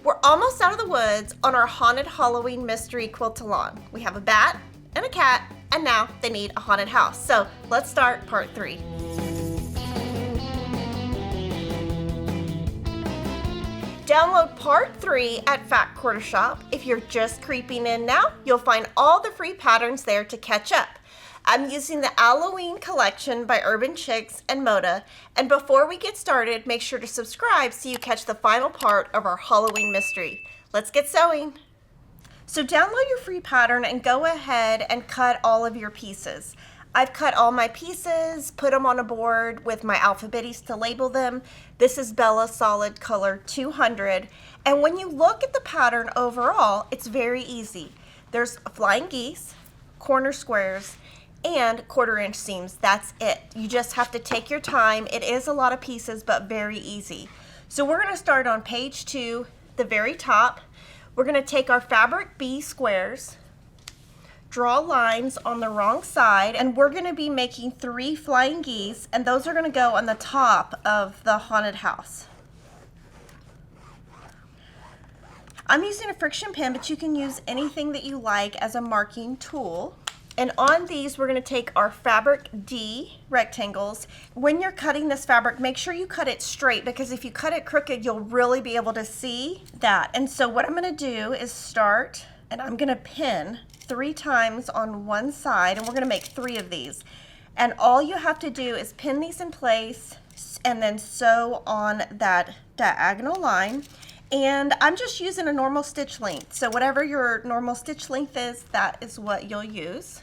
We're almost out of the woods on our Haunted Halloween Mystery Quilt Along. We have a bat and a cat, and now they need a haunted house. So let's start part 3. Download part 3 at Fat Quarter Shop. If you're just creeping in now, you'll find all the free patterns there to catch up. I'm using the Halloween collection by Urban Chicks and Moda. And before we get started, make sure to subscribe so you catch the final part of our Halloween mystery. Let's get sewing. So download your free pattern and go ahead and cut all of your pieces. I've cut all my pieces, put them on a board with my alphabetes to label them. This is Bella Solid Color 200. And when you look at the pattern overall, it's very easy. There's flying geese, corner squares, and 1/4 inch seams. That's it. You just have to take your time. It is a lot of pieces, but very easy. So we're going to start on page 2, the very top. We're going to take our fabric B squares, draw lines on the wrong side, and we're going to be making 3 flying geese, and those are going to go on the top of the haunted house. I'm using a friction pin, but you can use anything that you like as a marking tool. And on these, we're going to take our fabric D rectangles. When you're cutting this fabric, make sure you cut it straight, because if you cut it crooked, you'll really be able to see that. And so what I'm going to do is start, and I'm going to pin 3 times on one side, and we're going to make 3 of these. And all you have to do is pin these in place and then sew on that diagonal line. And I'm just using a normal stitch length. So whatever your normal stitch length is, that is what you'll use.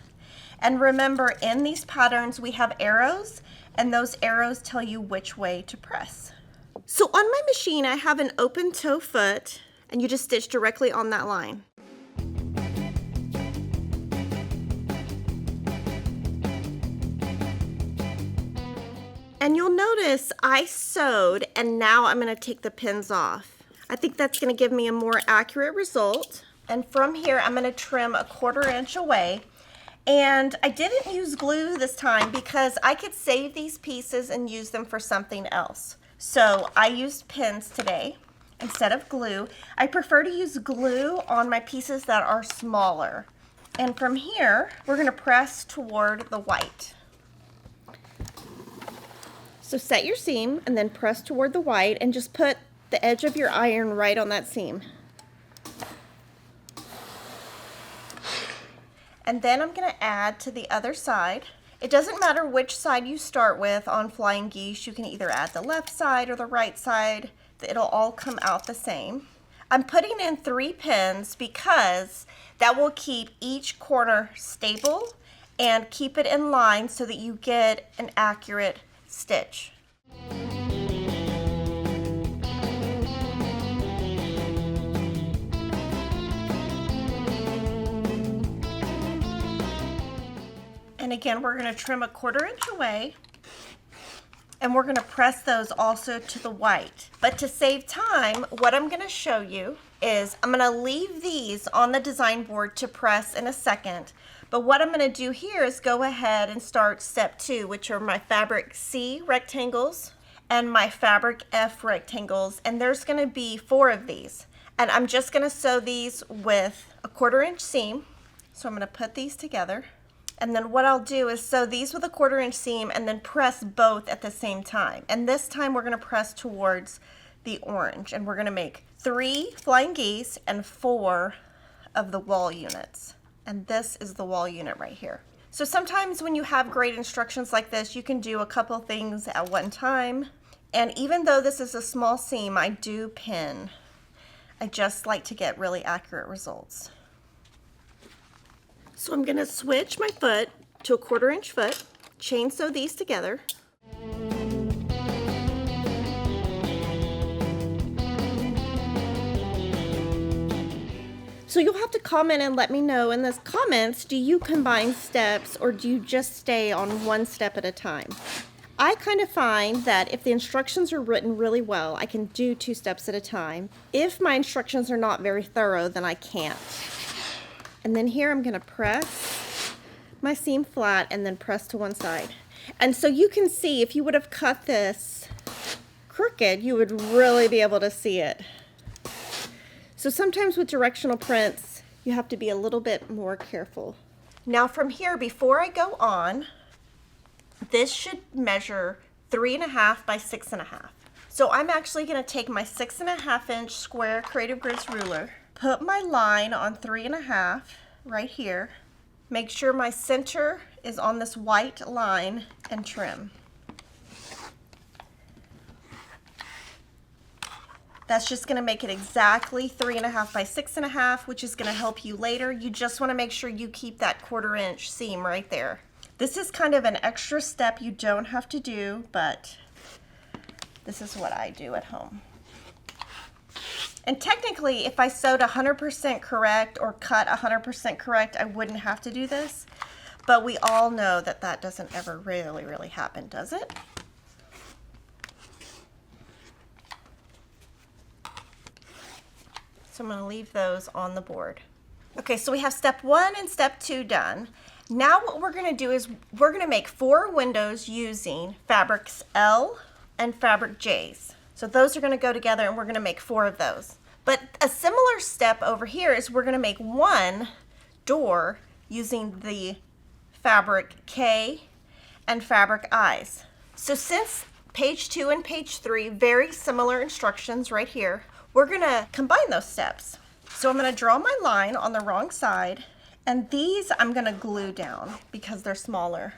And remember, in these patterns, we have arrows, and those arrows tell you which way to press. So on my machine, I have an open toe foot, and you just stitch directly on that line. And you'll notice I sewed, and now I'm going to take the pins off. I think that's going to give me a more accurate result. And from here, I'm going to trim 1/4 inch away. And I didn't use glue this time because I could save these pieces and use them for something else. So I used pins today instead of glue. I prefer to use glue on my pieces that are smaller. And from here, we're going to press toward the white. So set your seam and then press toward the white and just put the edge of your iron right on that seam. And then I'm going to add to the other side. It doesn't matter which side you start with on flying geese. You can either add the left side or the right side. It'll all come out the same. I'm putting in 3 pins because that will keep each corner stable and keep it in line so that you get an accurate stitch. And again, we're going to trim 1/4 inch away, and we're going to press those also to the white. But to save time, what I'm going to show you is I'm going to leave these on the design board to press in a second. But what I'm going to do here is go ahead and start step 2, which are my fabric C rectangles and my fabric F rectangles. And there's going to be 4 of these. And I'm just going to sew these with a 1/4 inch seam. So I'm going to put these together. And then what I'll do is sew these with a 1/4 inch seam and then press both at the same time. And this time we're going to press towards the orange. And we're going to make 3 flying geese and 4 of the wall units. And this is the wall unit right here. So sometimes when you have great instructions like this, you can do a couple things at one time. And even though this is a small seam, I do pin. I just like to get really accurate results. So I'm going to switch my foot to a 1/4 inch foot, chain sew these together. So you'll have to comment and let me know in the comments, do you combine steps or do you just stay on one step at a time? I kind of find that if the instructions are written really well, I can do 2 steps at a time. If my instructions are not very thorough, then I can't. And then here I'm going to press my seam flat and then press to one side. And so you can see if you would have cut this crooked, you would really be able to see it. So sometimes with directional prints, you have to be a little bit more careful. Now from here, before I go on, this should measure 3.5 by 6.5. So I'm actually going to take my 6.5-inch square Creative Grids ruler, put my line on 3.5 right here, make sure my center is on this white line, and trim. That's just going to make it exactly 3.5 by 6.5, which is going to help you later. You just want to make sure you keep that 1/4 inch seam right there. This is kind of an extra step you don't have to do, but this is what I do at home. And technically, if I sewed 100% correct or cut 100% correct, I wouldn't have to do this. But we all know that that doesn't ever really happen, does it? So I'm going to leave those on the board. Okay, so we have step 1 and step 2 done. Now what we're going to do is we're going to make 4 windows using fabrics L and fabric J's. So those are going to go together and we're going to make 4 of those. But a similar step over here is we're going to make 1 door using the fabric K and fabric I's. So since page 2 and page 3, very similar instructions right here, we're going to combine those steps. So I'm going to draw my line on the wrong side, and these I'm going to glue down because they're smaller.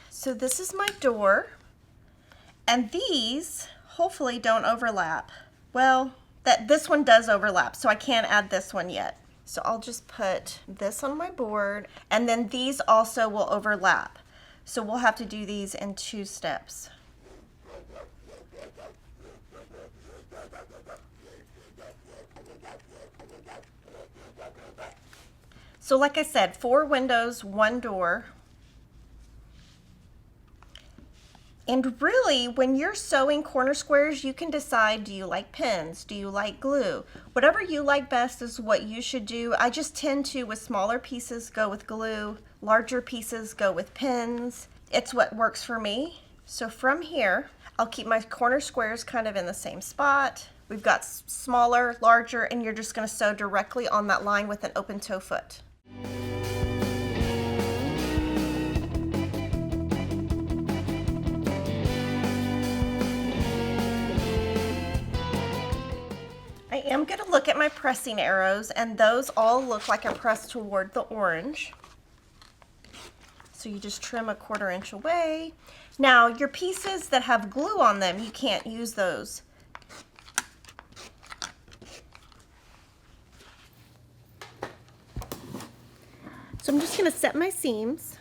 So this is my door, and these hopefully don't overlap. Well, this one does overlap, so I can't add this one yet. So I'll just put this on my board, and then these also will overlap. So we'll have to do these in 2 steps. So like I said, 4 windows, 1 door. And really, when you're sewing corner squares, you can decide, do you like pins? Do you like glue? Whatever you like best is what you should do. I just tend to, with smaller pieces, go with glue. Larger pieces go with pins. It's what works for me. So from here, I'll keep my corner squares kind of in the same spot. We've got smaller, larger, and you're just going to sew directly on that line with an open toe foot. I am going to look at my pressing arrows, and those all look like I pressed toward the orange. So you just trim a 1/4 inch away. Now your pieces that have glue on them, you can't use those. So I'm just going to set my seams,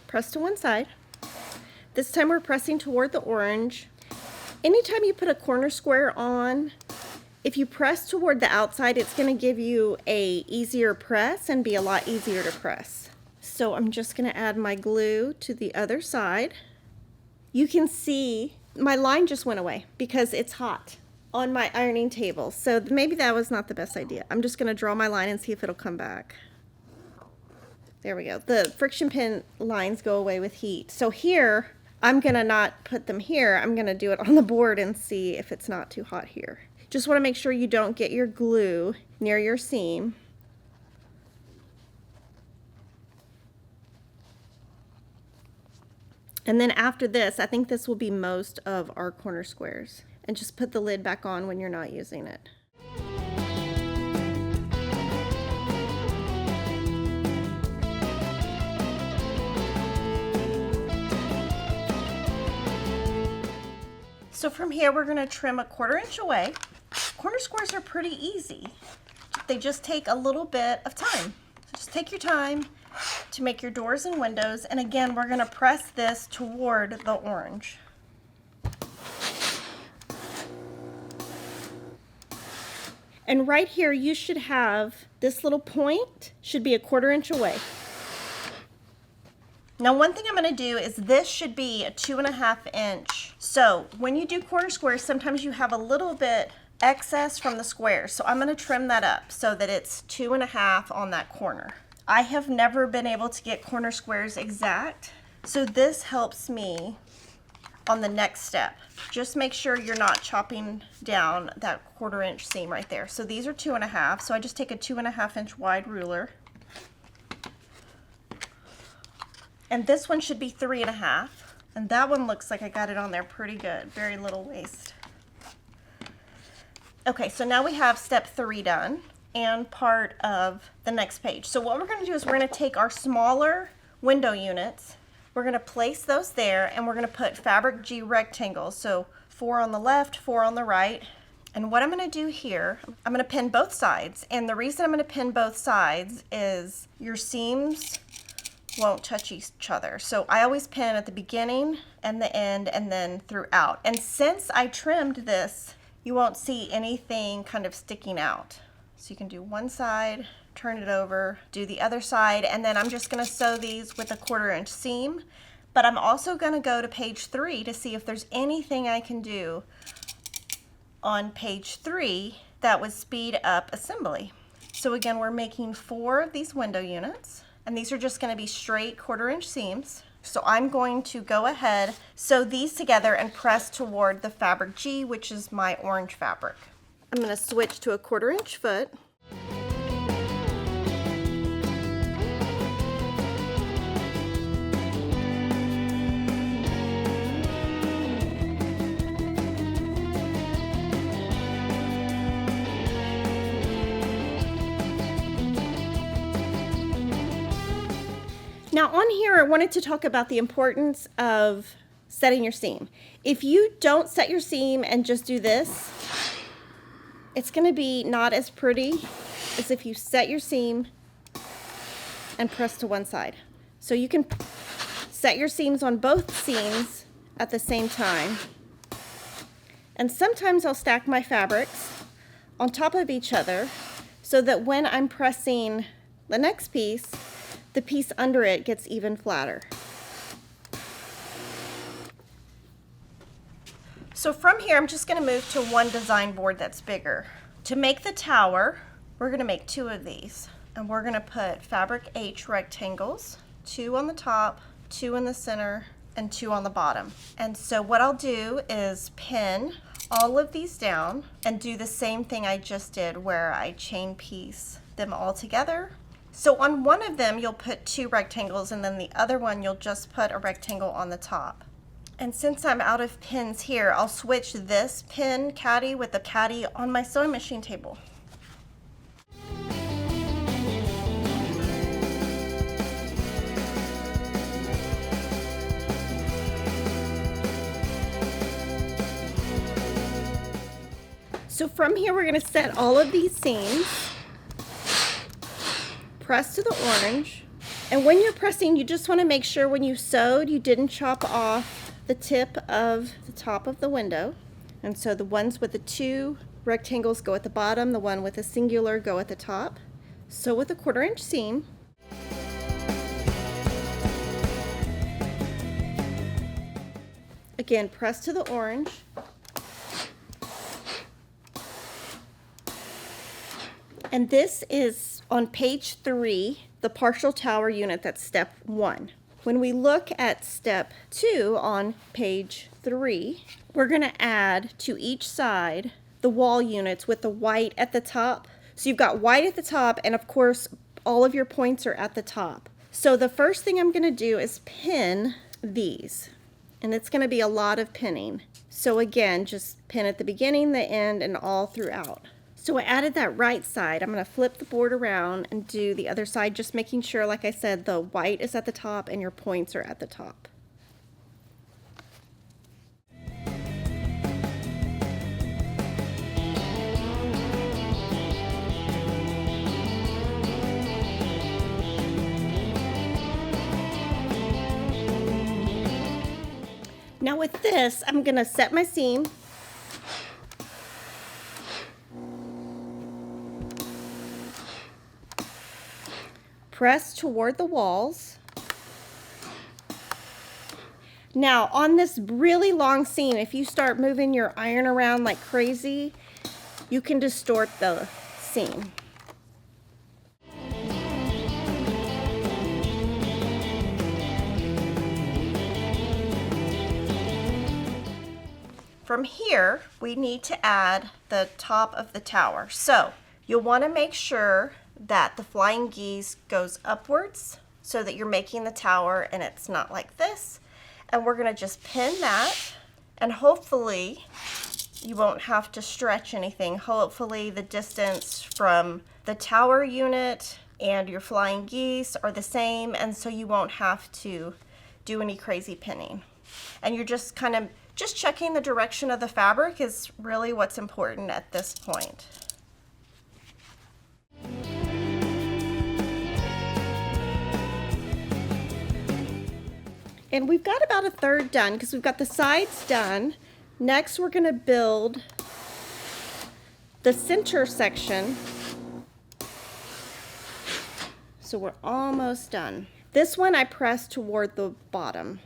press to one side. This time we're pressing toward the orange. Anytime you put a corner square on, if you press toward the outside, it's going to give you a easier press and be a lot easier to press. So I'm just going to add my glue to the other side. You can see my line just went away because it's hot on my ironing table. So maybe that was not the best idea. I'm just going to draw my line and see if it'll come back. There we go. The friction pin lines go away with heat. So here, I'm going to not put them here. I'm going to do it on the board and see if it's not too hot here. Just want to make sure you don't get your glue near your seam. And then after this, I think this will be most of our corner squares. And just put the lid back on when you're not using it. So from here, we're going to trim a 1/4 inch away. Corner squares are pretty easy. They just take a little bit of time. So just take your time to make your doors and windows. And again, we're going to press this toward the orange. And right here, you should have this little point, should be a 1/4 inch away. Now one thing I'm going to do is this should be a 2.5 inch. So when you do corner squares, sometimes you have a little bit excess from the square. So I'm going to trim that up so that it's 2.5 on that corner. I have never been able to get corner squares exact. So this helps me on the next step. Just make sure you're not chopping down that 1/4 inch seam right there. So these are 2.5, so I just take a 2.5 inch wide ruler. And this one should be 3.5. And that one looks like I got it on there pretty good. Very little waste. Okay, so now we have step 3 done and part of the next page. So what we're going to do is we're going to take our smaller window units, we're going to place those there, and we're going to put fabric G rectangles. So 4 on the left, 4 on the right. And what I'm going to do here, I'm going to pin both sides. And the reason I'm going to pin both sides is your seams won't touch each other. So I always pin at the beginning and the end and then throughout. And since I trimmed this, you won't see anything kind of sticking out. So you can do one side, turn it over, do the other side, and then I'm just going to sew these with a 1/4 inch seam. But I'm also going to go to page 3 to see if there's anything I can do on page 3 that would speed up assembly. So again, we're making 4 of these window units, and these are just going to be straight 1/4 inch seams. So I'm going to go ahead, sew these together, and press toward the fabric G, which is my orange fabric. I'm going to switch to a 1/4 inch foot. Now on here, I wanted to talk about the importance of setting your seam. If you don't set your seam and just do this, it's going to be not as pretty as if you set your seam and press to one side. So you can set your seams on both seams at the same time. And sometimes I'll stack my fabrics on top of each other so that when I'm pressing the next piece, the piece under it gets even flatter. So from here, I'm just going to move to one design board that's bigger. To make the tower, we're going to make 2 of these. And we're going to put fabric H rectangles, 2 on the top, 2 in the center, and 2 on the bottom. And so what I'll do is pin all of these down and do the same thing I just did where I chain piece them all together. So on one of them, you'll put 2 rectangles, and then the other one, you'll just put a rectangle on the top. And since I'm out of pins here, I'll switch this pin caddy with the caddy on my sewing machine table. So from here, we're going to set all of these seams. Press to the orange, and when you're pressing, you just want to make sure when you sewed you didn't chop off the tip of the top of the window. And so the ones with the 2 rectangles go at the bottom, the one with a singular go at the top. Sew with a 1/4 inch seam. Again, press to the orange. And this is on page 3, the partial tower unit, that's step 1. When we look at step 2 on page 3, we're going to add to each side the wall units with the white at the top. So you've got white at the top, and of course all of your points are at the top. So the first thing I'm going to do is pin these, and it's going to be a lot of pinning. So again, just pin at the beginning, the end, and all throughout. So I added that right side. I'm going to flip the board around and do the other side, just making sure, like I said, the white is at the top and your points are at the top. Now with this, I'm going to set my seam. Press toward the walls. Now on this really long seam, if you start moving your iron around like crazy, you can distort the seam. from here, we need to add the top of the tower. So you'll want to make sure that the flying geese goes upwards so that you're making the tower and it's not like this. And we're going to just pin that, and hopefully you won't have to stretch anything. Hopefully the distance from the tower unit and your flying geese are the same, and so you won't have to do any crazy pinning. And you're just kind of just checking the direction of the fabric is really what's important at this point. And we've got about a third done because we've got the sides done. Next, we're going to build the center section. So we're almost done. This one I pressed toward the bottom.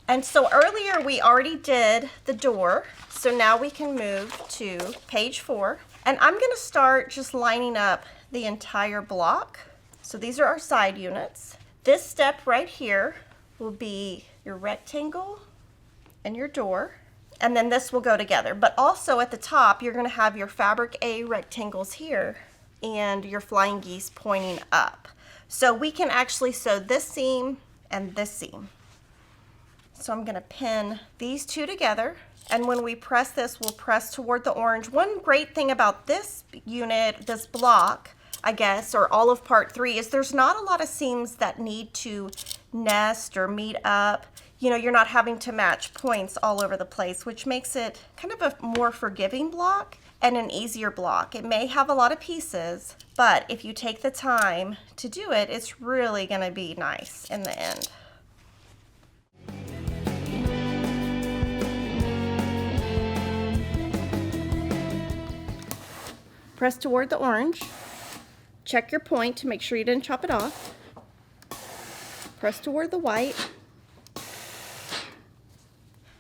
And so earlier we already did the door. So now we can move to page 4. And I'm going to start just lining up the entire block. So these are our side units. This step right here will be your rectangle and your door, and then this will go together. But also at the top, you're going to have your fabric A rectangles here and your flying geese pointing up. So we can actually sew this seam and this seam. So I'm going to pin these two together, and when we press this, we'll press toward the orange. One great thing about this unit, this block, I guess, or all of part 3, is there's not a lot of seams that need to nest or meet up. You know, you're not having to match points all over the place, which makes it kind of a more forgiving block and an easier block. It may have a lot of pieces, but if you take the time to do it, it's really going to be nice in the end. Press toward the orange. Check your point to make sure you didn't chop it off. Press toward the white.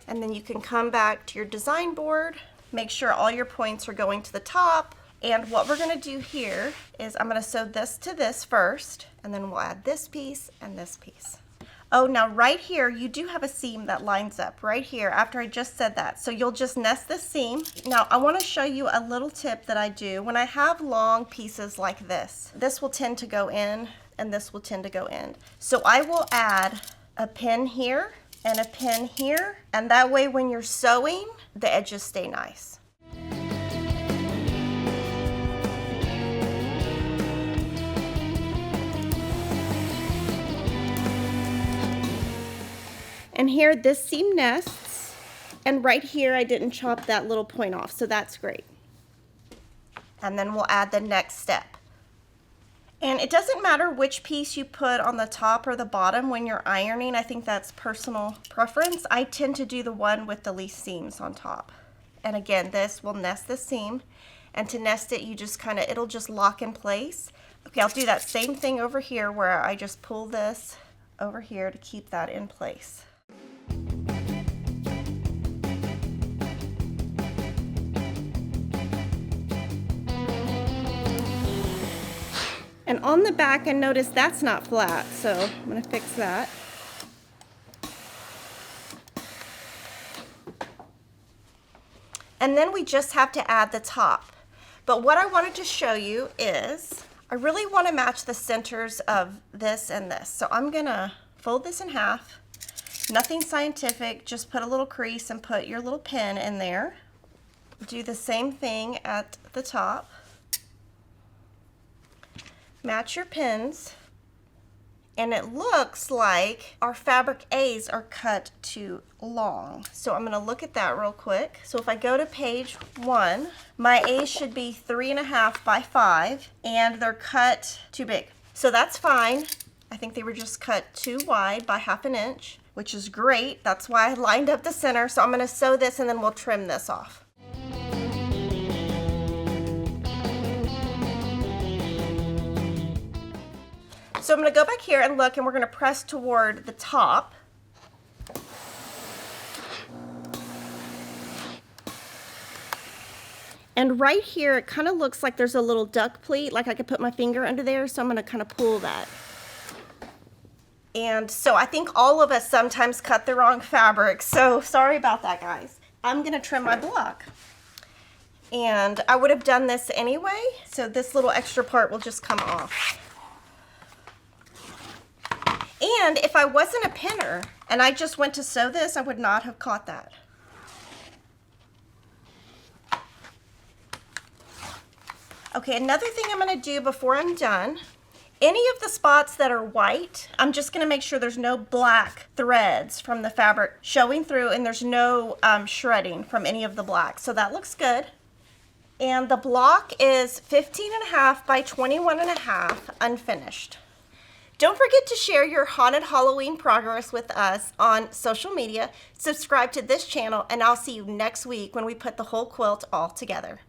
And then you can come back to your design board. Make sure all your points are going to the top. And what we're going to do here is I'm going to sew this to this first, and then we'll add this piece and this piece. Oh, now right here, you do have a seam that lines up right here after I just said that. So you'll just nest this seam. Now I want to show you a little tip that I do when I have long pieces like this. This will tend to go in and this will tend to go in. So I will add a pin here and a pin here, and that way when you're sewing, the edges stay nice. And here, this seam nests, and right here, I didn't chop that little point off, so that's great. And then we'll add the next step. And it doesn't matter which piece you put on the top or the bottom when you're ironing. I think that's personal preference. I tend to do the one with the least seams on top. And again, this will nest the seam. And to nest it, you just kind of, it'll just lock in place. Okay, I'll do that same thing over here where I just pull this over here to keep that in place. And on the back, I noticed that's not flat, so I'm going to fix that. And then we just have to add the top. But what I wanted to show you is I really want to match the centers of this and this. So I'm going to fold this in half. Nothing scientific, just put a little crease and put your little pin in there. Do the same thing at the top. Match your pins, and it looks like our fabric A's are cut too long. So I'm going to look at that real quick. So if I go to page 1, my A's should be 3.5 by 5, and they're cut too big. So that's fine. I think they were just cut too wide by 1/2 inch, which is great. That's why I lined up the center. So I'm going to sew this, and then we'll trim this off. So I'm going to go back here and look, and we're going to press toward the top. And right here, it kind of looks like there's a little duck pleat, like I could put my finger under there, so I'm going to kind of pull that. And so I think all of us sometimes cut the wrong fabric, so sorry about that, guys. I'm gonna trim my block. And I would have done this anyway, so this little extra part will just come off. And if I wasn't a pinner and I just went to sew this, I would not have caught that. Okay, another thing I'm gonna do before I'm done, any of the spots that are white, I'm just gonna make sure there's no black threads from the fabric showing through, and there's no shredding from any of the black. So that looks good. And the block is 15.5 by 21.5 unfinished. Don't forget to share your Haunted Halloween progress with us on social media, subscribe to this channel, and I'll see you next week when we put the whole quilt all together.